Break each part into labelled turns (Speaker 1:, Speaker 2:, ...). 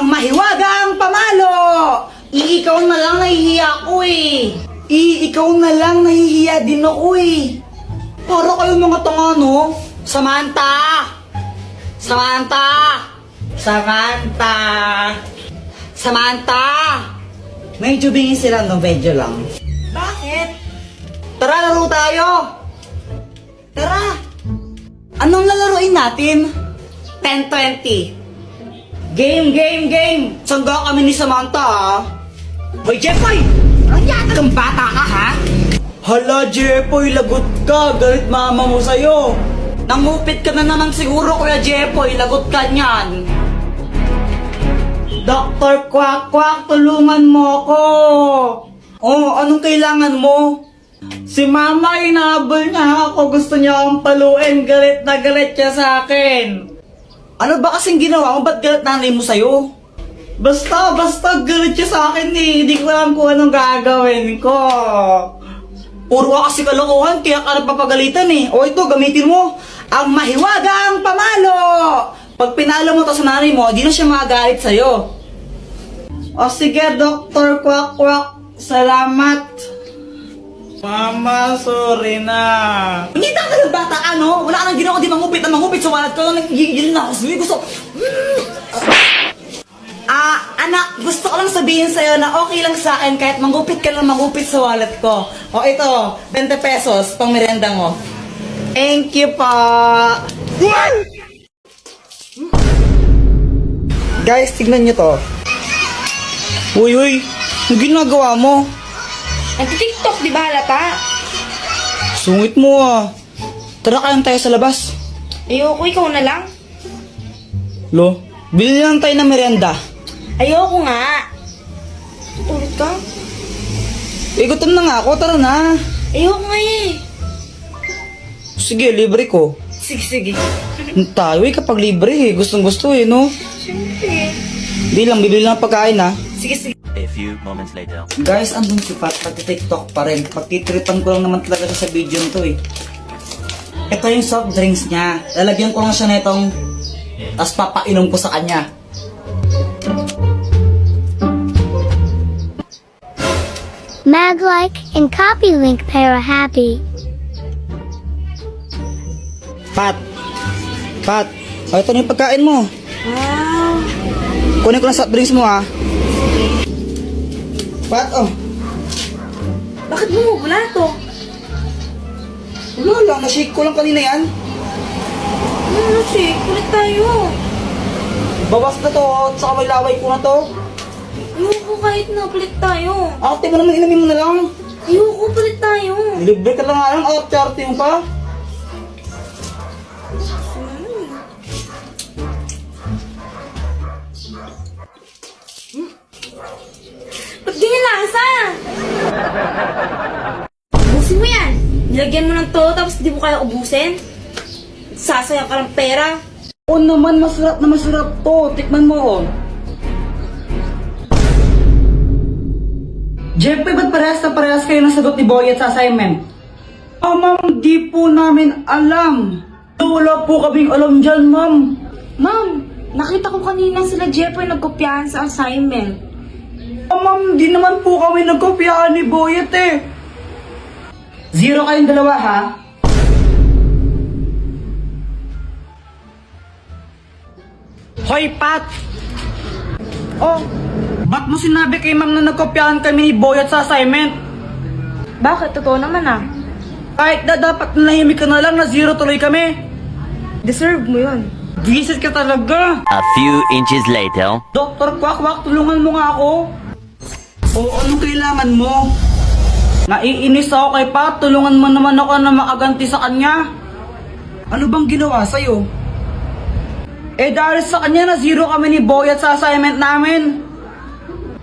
Speaker 1: mahiwagang pamalo! Ikaw na lang nahihiya ko eh. Ikaw na lang nahihiya din ako eh. Para kayo mga tanga, no? Samantha! Samantha! Samantha! Samantha! Medyo bingin sila, no? Medyo lang.
Speaker 2: Bakit?
Speaker 1: Tara, laro tayo! Tara! Anong lalaroin natin? 10-20. Game! Sangga kami ni Samantha, ha? Hoy, Jeffoy! Ano yata kang bata ka, ha? Hala, Jeffoy, lagot ka. Galit mama mo sa'yo. Nangupit ka na naman siguro, Kuya Jeffoy. Lagot ka niyan. Dr. Quack Quack, tulungan mo ako. Oh, anong kailangan mo? Si Mama, inahabol niya ako. Gusto niya akong paluin. Galit na galit siya sa akin. Ano ba kasing ginawa mo? Ba't galit nanay mo sa'yo? Basta galit siya sa akin eh. Hindi ko alam kung anong gagawin ko. Puro ka kasi kalokohan, kaya ka napapagalitan eh. O ito, gamitin mo ang mahiwagang pamalo. Pag pinalo mo to sa nanay mo, di na siya magagalit sa'yo. O sige, Dr. Quack Quack. Salamat. Mama, sorry na. Hindi ka ng bata ka, no? Wala ka nang ginawa, di mangupit sa wallet ko. Nagigil na ako. Sabi, gusto. Anak, gusto ko lang sabihin sa'yo na okay lang sa akin kahit mangupit ka lang mangupit sa wallet ko. O ito, 20 pesos, pang merenda mo. Thank you pa. Guys, tignan nyo to. Uy, ang ginagawa mo?
Speaker 2: Nag-TikTok, di ba halata?
Speaker 1: Sungit mo ah. Tara kayan tayo sa labas.
Speaker 2: Ayoko, ikaw na lang.
Speaker 1: Lo, bili lang tayo ng merienda.
Speaker 2: Ayoko nga. Ulit ka?
Speaker 1: Gutom na nga ako, tara na.
Speaker 2: Ayoko nga eh.
Speaker 1: Sige, libre ko.
Speaker 2: Sige.
Speaker 1: Tayo eh, kapag libre eh. Gustong gusto eh, no?
Speaker 2: Siyempre.
Speaker 1: Hindi lang, bibili lang pagkain ha.
Speaker 2: Sige.
Speaker 3: A few moments later.
Speaker 1: Guys, andun si Pat, pag-tiktok pa rin. Pagtitripan ko lang naman talaga siya sa video nito eh. Ito yung soft drinks niya. Lalagyan ko lang siya netong, tapos papainom ko sa kanya.
Speaker 4: Mag-like and copy link para happy.
Speaker 1: Pat! O, ito na yung pagkain mo.
Speaker 2: Wow.
Speaker 1: Kunin ko lang soft drinks mo ha. Pat, oh.
Speaker 2: Bakit bumubula to?
Speaker 1: Wala lang, na-shake ko lang kanina yan.
Speaker 2: Ano siya? Kulit tayo.
Speaker 1: Bawas na to, saka may laway ko na to.
Speaker 2: Ayoko kahit na kulit tayo.
Speaker 1: Ate mo naman, inamin mo na lang.
Speaker 2: Ayoko kulit tayo.
Speaker 1: Libre ka lang nga lang, charity mo pa.
Speaker 2: Ba't ganyan lasa? Ubusin mo yan. Nilagyan mo ng todo tapos di mo kaya ubusin. Sasayang ka ng pera.
Speaker 1: Oo naman, masarap na masarap to. Tikman mo oh. Jeffrey, ba't parehas kayo ng sagot ni Boyet sa assignment? Ma'am, di po namin alam. Wala po kaming alam dyan, ma'am.
Speaker 2: Ma'am, nakita ko kanina sila Jeffoy nagkopyahan sa assignment.
Speaker 1: Ma'am, di naman po kami nagkopyahan ni Boyet eh. 0 kayong dalawa ha? Hoy, Pat! Oh, ba't mo sinabi kay ma'am na nagkopyahan kami ni Boyet sa assignment?
Speaker 2: Bakit? Totoo naman ah.
Speaker 1: Kahit na dapat nahimik ka na lang na 0 tuloy kami.
Speaker 2: Deserve mo yun.
Speaker 1: Visit ka talaga.
Speaker 3: A few inches later.
Speaker 1: Dr. Quack Quack, tulungan mo nga ako. O anong kailangan mo? Naiinis ako kay Pat, tulungan mo naman ako na makaganti sa kanya. Ano bang ginawa sa'yo? Dahil sa kanya na 0 kami ni Boyet sa assignment namin.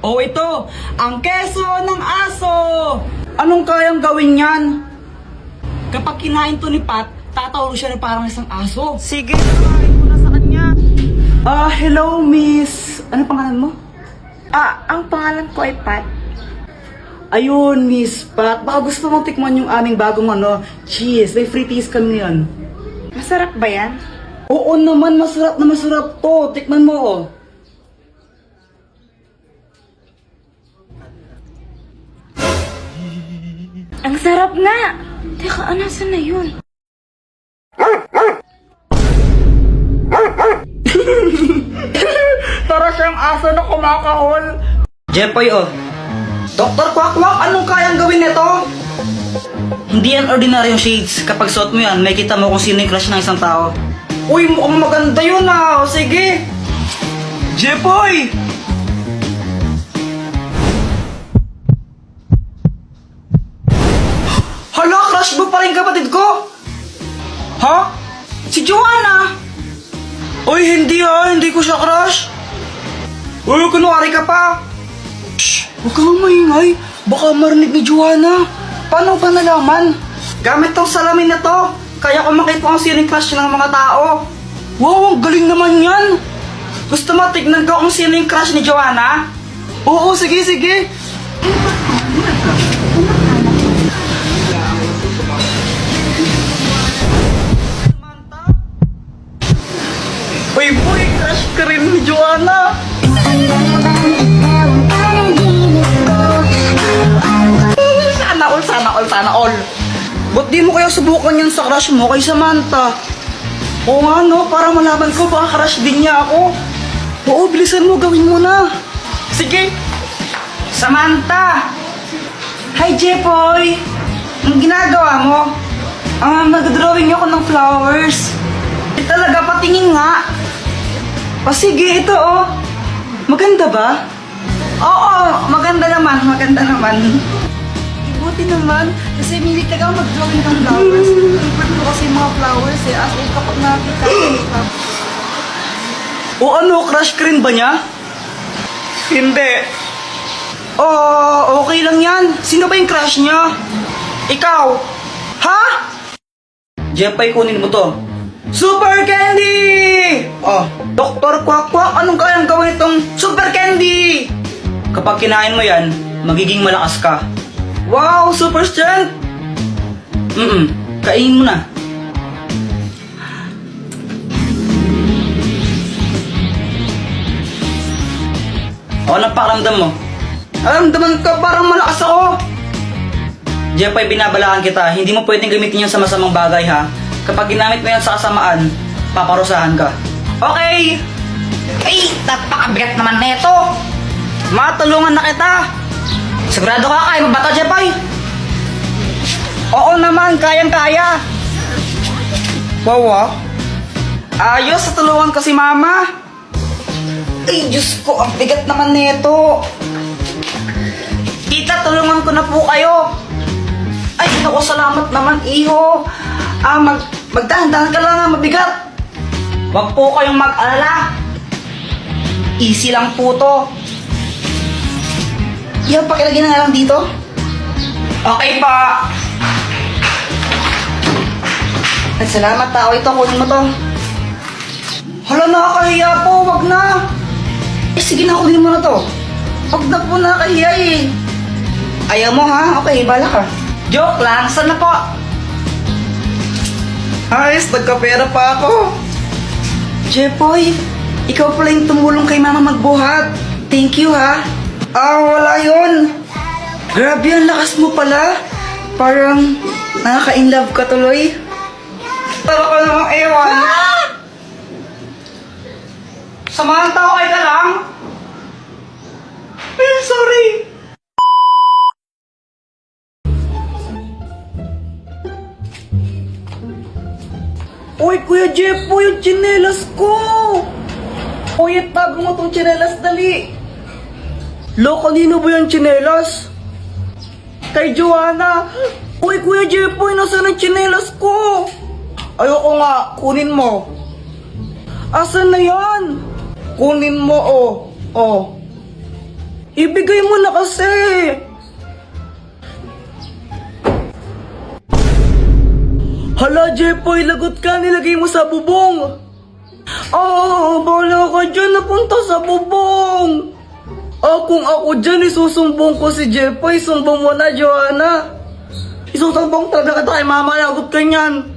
Speaker 1: O ito, ang keso ng aso. Anong kayang gawin yan? Kapag kinain to ni Pat, tatawag siya na parang isang aso. Sige, kinain ko na sa kanya. Hello miss. Ano pangalan mo?
Speaker 2: Ang pangalan ko ay Pat.
Speaker 1: Ayun, Miss Pat. Baka gusto mong tikman yung aming bagong cheese. May free cheese kami ngayon.
Speaker 2: Masarap ba yan?
Speaker 1: Oo naman, masarap na masarap to. Tikman mo, oh.
Speaker 2: Sarap nga! Teka, anasan na yun?
Speaker 1: Para siyang aso na kumakahol. Jepoy, oh. Dr. Quack, anong kayang gawin nito? Hindi yan ordinaryong shades. Kapag suot mo yan, may kita mo kung sino yung crush ng isang tao. Uy, mukhang maganda yun ah. O, sige. Jepoy! Hala, crush mo pa rin kapatid ko? Ha? Si Joanna? Uy, hindi ah. Hindi ko siya crush. Uy, kunwari ka pa. Shh! Huwag kang maingay. Baka marinig ni Joanna. Paano ba nalaman? Gamit tong salamin na to. Kaya ko makita kung sino yung crush ng mga tao. Wow, ang galing naman yan. Gusto mo tignan ko kung sino yung crush ni Joanna? Oo, sige, sige. Uy, boy, crush ka rin ni Joanna. Sana all. Ba't di mo kaya subukan yan sa crush mo kay Samantha? Oo nga no, para malaman ko baka crush din niya ako. Oo, bilisan mo, gawin mo na. Sige. Samantha! Hi, Jepoy! Anong ginagawa mo? Nag-drawing ako ng flowers. Talaga, patingin nga. O sige, ito oh. Maganda ba? Oo, maganda naman. Buti naman, kasi hindi ka mag-drawing ng flowers. Favorite ko kasi mga flowers eh, as in kapag nakakita ko. O ano, crush ka rin ba niya? Hindi. Oh, okay lang yan. Sino ba yung crush niya? Ikaw? Ha? Jepay, kunin mo to. Super Candy! Oh, Dr. Quack, anong kayang gawin itong Super Candy? Kapag kinain mo yan, magiging malakas ka. Wow, super strength! Kainin mo na. Anong pakiramdam mo? Aramdaman ka parang malakas ako. Jepay, binabalaan kita. Hindi mo pwedeng gamitin yan sa masamang bagay ha. Kapag ginamit mo yan sa kasamaan, paparusahan ka. Okay! Ay, napakabigat naman neto! Matulungan na kita! Sigurado ka, kaya mo ba ito, Jepoy? Oo naman, kayang-kaya. Wow, ah. Ayos, tulungan ko si Mama. Ay, Diyos ko, ang bigat naman nito. Tita, tulungan ko na po kayo. Ay, naku, salamat naman, iho. Magdahan-dahan ka lang, mabigat. Huwag po kayong mag-alala. Easy lang po to. Yan, pakilagay na nga lang dito. Okay pa. At salamat tao ito, kunin mo to. Hala, nakakahiya po, wag na. Eh, sige na, kunin mo na to. Wag na po, nakakahiya eh. Ayaw mo ha? Okay, bala ka. Joke lang, sana po. Ayos, nagkapera pa ako. Jepoy, ikaw pala yung tumulong kay Mama magbuhat. Thank you ha. Wala yun. Grabe, ang lakas mo pala. Parang nakaka-inlove ka tuloy. Tara ka namang ewan. Samantha, okay ka lang? Ay, sorry. Uy, Kuya Jeff, yung tsinelas ko. Uy, tago mo tong tsinelas, dali. Lo, kanino ba yung tsinelas? Kay Joanna. Uy, Kuya Jepoy, nasaan ang tsinelas ko? Ayoko nga, kunin mo. Asan na yan? Kunin mo, oh. Oh. Ibigay mo na kasi. Hala, Jepoy, lagot ka, nilagay mo sa bubong. Bala ka dyan, napunta sa bubong. Kung ako dyan, isusumbong ko si Jepoy. Sumbong mo na, Joanna. Isusumbong talaga kita kay Mama. Lagot ka niyan.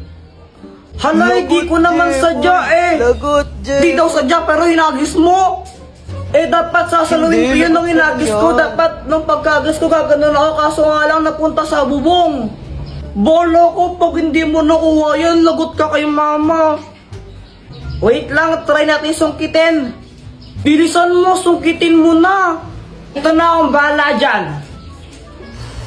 Speaker 1: Hala, hindi ko naman sadya eh.
Speaker 5: Lagot, Jeff.
Speaker 1: Di daw sadya, pero hinagis mo. Eh, dapat sasaluhin ko yun nung inagis ko. Dapat nung pagkagis ko, gaganon ako. Kaso nga lang, napunta sa bubong. Bolo ko, pag hindi mo nakuha yan, lagot ka kay mama. Wait lang, try natin sungkitin. Bilisan mo, sungkitin mo na. Ito na akong bahala dyan.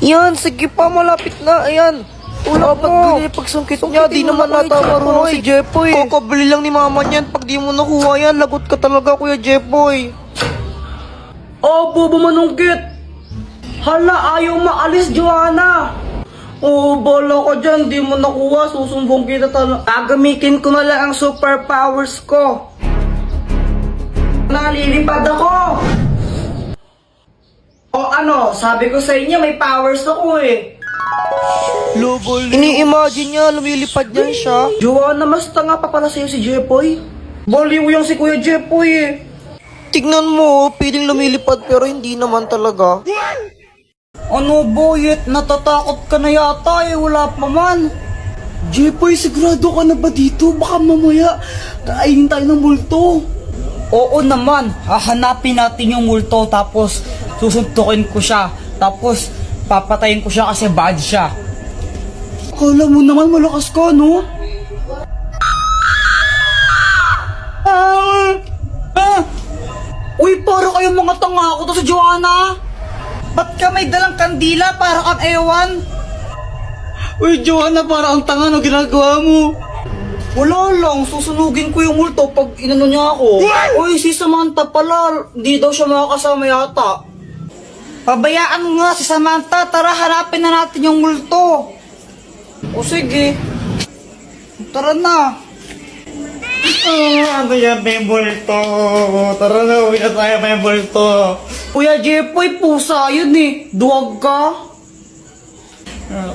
Speaker 5: Yan, sige pa, malapit na. Ayan. Wala pagbili pagsungkit niya, di naman nata marunong si Jepoy. Kakabili lang ni mama niyan, pag di mo nakuha yan, lagot ka talaga Kuya Jepoy.
Speaker 1: Oh, bubo manungkit. Hala, ayaw maalis, Joanna. Oh, bolo ko dyan, di mo nakuha, susumbong kita talaga. Gagamitin ko na lang ang superpowers ko. Nalilipad ako. O ano, sabi ko sa inyo, may powers ako eh.
Speaker 5: Ini-imagine niya, lumilipad niyan siya.
Speaker 1: Joanna, mas tanga pa pala sa'yo si Jepoy. Baliw yung si Kuya Jepoy eh.
Speaker 5: Tignan mo, piling lumilipad pero hindi naman talaga.
Speaker 1: Ano boyet, natatakot ka na yata eh, wala pa man. Jepoy, sigurado ka na ba dito? Baka mamaya, kainin tayo ng multo. Oo naman, hahanapin natin yung multo tapos susuntukin ko siya. Tapos papatayin ko siya kasi bad siya. Akala mo naman malakas ka, no? Uy, para kayong mga tanga ako to sa Joanna. Ba't ka may dalang kandila para kang ewan? Uy, Joanna, para ang tanga, no ginagawa mo? Wala lang, susunugin ko yung multo pag inano niya ako. Uy, si Samantha pala, di daw siya makakasama yata. Pabayaan mo nga si Samantha, tara hanapin na natin yung multo. O sige, tara na. Ano yan, may multo? Tara na, uwi na tayo, may multo. Kuya Jepoy, pusa yun eh. Duwag ka.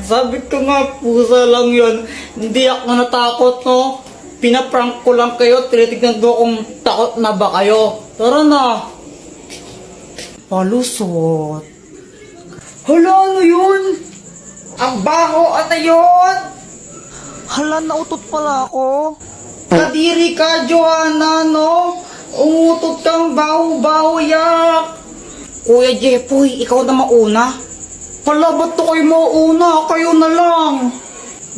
Speaker 1: Sabi ko nga, pusa lang yun. Hindi ako natakot, no? Pinaprank ko lang kayo. Tinitignan ko kung takot na ba kayo. Tara na. Palusot. Hala, ano yun? Ang baho, ano yun?
Speaker 5: Hala, nautot pala ako.
Speaker 1: Kadiri ka, Joanna, no? Umutot kang baho-baho, yak. Kuya Jepoy, ikaw na mauna. Hala, ba't to kayo mauna? Kayo na lang.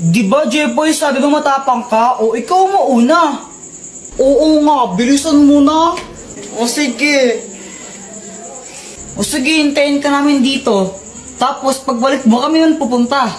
Speaker 1: Di ba, Jepoy, sabi mo matapang ka? O, ikaw mauna. Oo nga, bilisan mo na. O, sige. O, sige, hintayin ka namin dito. Tapos, pagbalik mo kami nun pupunta.